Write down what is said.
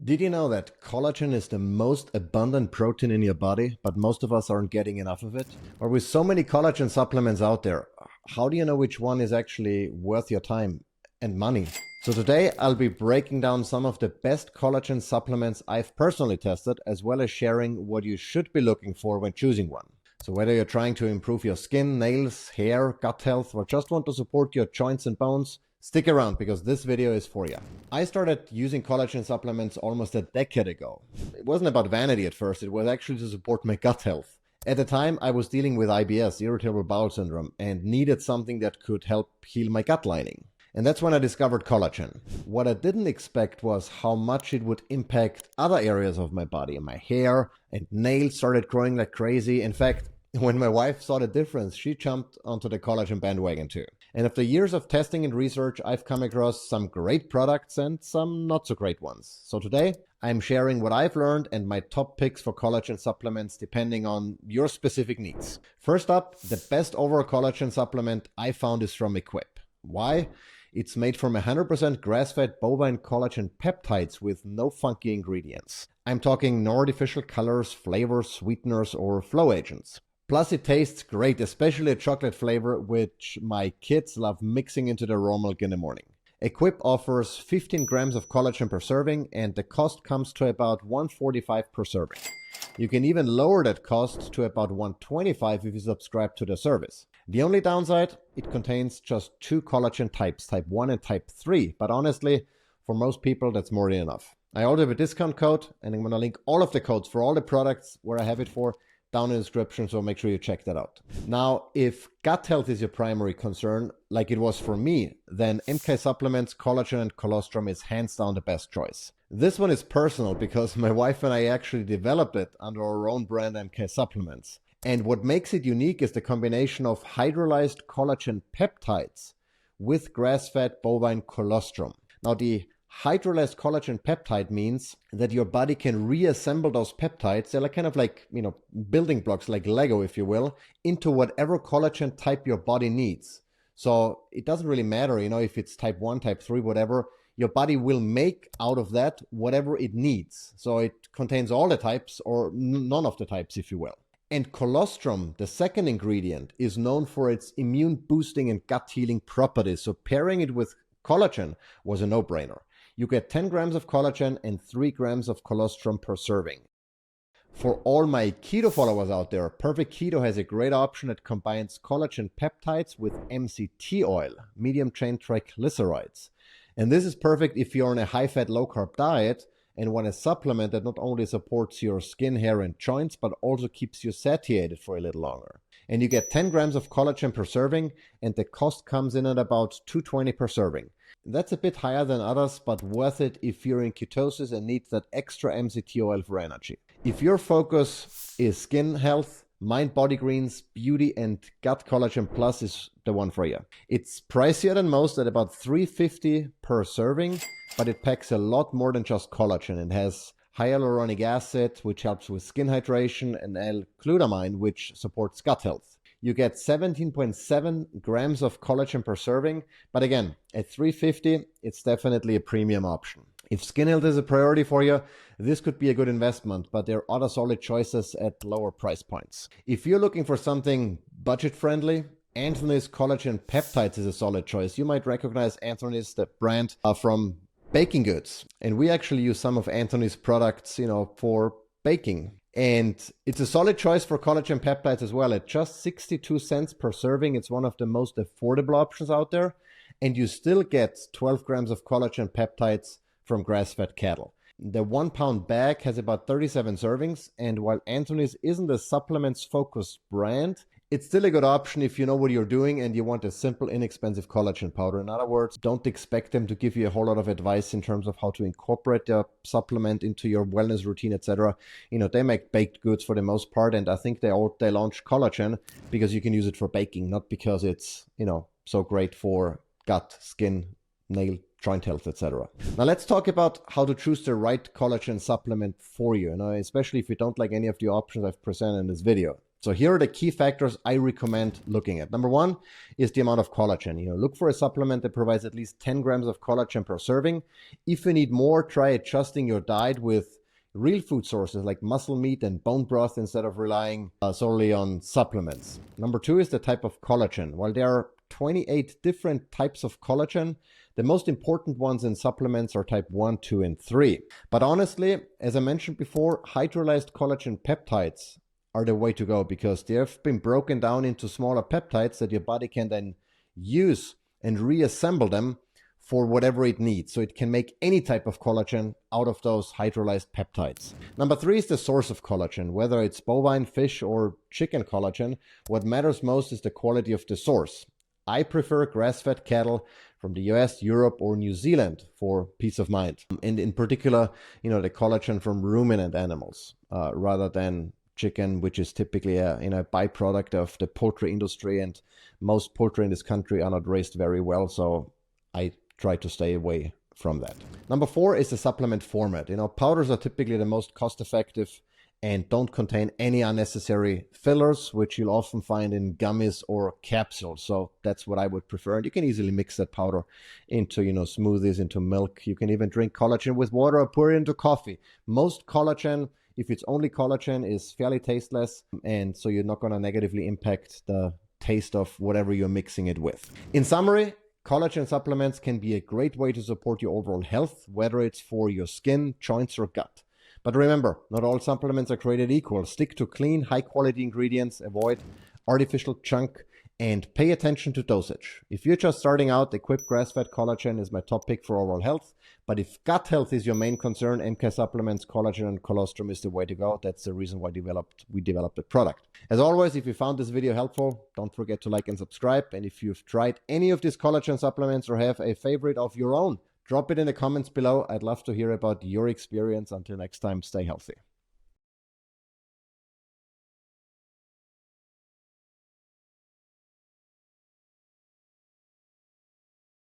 Did you know that collagen is the most abundant protein in your body, but most of us aren't getting enough of it? Or with so many collagen supplements out there, how do you know which one is actually worth your time and money? So today I'll be breaking down some of the best collagen supplements I've personally tested, as well as sharing what you should be looking for when choosing one. So whether you're trying to improve your skin, nails, hair, gut health, or just want to support your joints and bones, stick around because this video is for you. I started using collagen supplements almost a decade ago. It wasn't about vanity at first, it was actually to support my gut health. At the time, I was dealing with IBS, irritable bowel syndrome, and needed something that could help heal my gut lining. And that's when I discovered collagen. What I didn't expect was how much it would impact other areas of my body. My hair and nails started growing like crazy. In fact, when my wife saw the difference, she jumped onto the collagen bandwagon too. And after years of testing and research, I've come across some great products and some not so great ones. So today, I'm sharing what I've learned and my top picks for collagen supplements depending on your specific needs. First up, the best overall collagen supplement I found is from Equip. Why? It's made from 100% grass-fed bovine collagen peptides with no funky ingredients. I'm talking no artificial colors, flavors, sweeteners, or flow agents. Plus it tastes great, especially a chocolate flavor, which my kids love mixing into their raw milk in the morning. Equip offers 15 grams of collagen per serving, and the cost comes to about $1.45 per serving. You can even lower that cost to about $1.25 if you subscribe to the service. The only downside, it contains just two collagen types, type 1 and type 3, but honestly, for most people that's more than enough. I also have a discount code, and I'm going to link all of the codes for all the products where I have it for down in the description, so make sure you check that out. Now, if gut health is your primary concern, like it was for me, then MK Supplements, Collagen and Colostrum is hands down the best choice. This one is personal because my wife and I actually developed it under our own brand MK Supplements. And what makes it unique is the combination of hydrolyzed collagen peptides with grass-fed bovine colostrum. Now, the hydrolyzed collagen peptide means that your body can reassemble those peptides. They're like building blocks, like Lego, if you will, into whatever collagen type your body needs. So it doesn't really matter, if it's type 1, type 3, whatever, your body will make out of that whatever it needs. So it contains all the types or none of the types, if you will. And colostrum, the second ingredient, is known for its immune boosting and gut healing properties. So pairing it with collagen was a no-brainer. You get 10 grams of collagen and 3 grams of colostrum per serving. For all my keto followers out there, Perfect Keto has a great option that combines collagen peptides with MCT oil, medium chain triglycerides. And this is perfect if you're on a high-fat, low-carb diet and want a supplement that not only supports your skin, hair, and joints, but also keeps you satiated for a little longer. And you get 10 grams of collagen per serving, and the cost comes in at about $2.20 per serving. That's a bit higher than others, but worth it if you're in ketosis and need that extra MCT oil for energy. If your focus is skin health, MindBodyGreens Beauty and Gut Collagen Plus is the one for you. It's pricier than most at about $3.50 per serving, but it packs a lot more than just collagen. It has hyaluronic acid, which helps with skin hydration, and L-glutamine, which supports gut health. You get 17.7 grams of collagen per serving, but again, at $3.50, it's definitely a premium option. If skin health is a priority for you, this could be a good investment, but there are other solid choices at lower price points. If you're looking for something budget-friendly, Anthony's Collagen Peptides is a solid choice. You might recognize Anthony's, the brand, from baking goods. And we actually use some of Anthony's products, for baking. And it's a solid choice for collagen peptides as well. At just 62 cents per serving, it's one of the most affordable options out there. And you still get 12 grams of collagen peptides from grass-fed cattle. The 1 pound bag has about 37 servings. And while Anthony's isn't a supplements-focused brand, it's still a good option if you know what you're doing and you want a simple, inexpensive collagen powder. In other words, don't expect them to give you a whole lot of advice in terms of how to incorporate their supplement into your wellness routine, etc. They make baked goods for the most part, and I think they launched collagen because you can use it for baking, not because it's, so great for gut, skin, nail, joint health, etc. Now let's talk about how to choose the right collagen supplement for you, especially if you don't like any of the options I've presented in this video. So here are the key factors I recommend looking at. Number one is the amount of collagen. Look for a supplement that provides at least 10 grams of collagen per serving. If you need more, try adjusting your diet with real food sources like muscle meat and bone broth instead of relying solely on supplements. Number two is the type of collagen. While there are 28 different types of collagen, the most important ones in supplements are type 1, 2, and 3. But honestly, as I mentioned before, hydrolyzed collagen peptides are the way to go because they have been broken down into smaller peptides that your body can then use and reassemble them for whatever it needs. So it can make any type of collagen out of those hydrolyzed peptides. Number three is the source of collagen. Whether it's bovine, fish, or chicken collagen, what matters most is the quality of the source. I prefer grass-fed cattle from the US, Europe, or New Zealand for peace of mind. And in particular, the collagen from ruminant animals rather than chicken, which is typically a byproduct of the poultry industry, and most poultry in this country are not raised very well. So I try to stay away from that. Number four is the supplement format. Powders are typically the most cost-effective and don't contain any unnecessary fillers, which you'll often find in gummies or capsules. So that's what I would prefer. And you can easily mix that powder into, smoothies, into milk. You can even drink collagen with water or pour it into coffee. Most collagen, if it's only collagen, is fairly tasteless. And so you're not going to negatively impact the taste of whatever you're mixing it with. In summary, collagen supplements can be a great way to support your overall health, whether it's for your skin, joints, or gut. But remember, not all supplements are created equal. Stick to clean, high-quality ingredients, avoid artificial junk, and pay attention to dosage. If you're just starting out, Equip Grass-Fed Collagen is my top pick for overall health. But if gut health is your main concern, MK Supplements, Collagen, and Colostrum is the way to go. That's the reason why we developed the product. As always, if you found this video helpful, don't forget to like and subscribe. And if you've tried any of these collagen supplements or have a favorite of your own, drop it in the comments below. I'd love to hear about your experience. Until next time, stay healthy.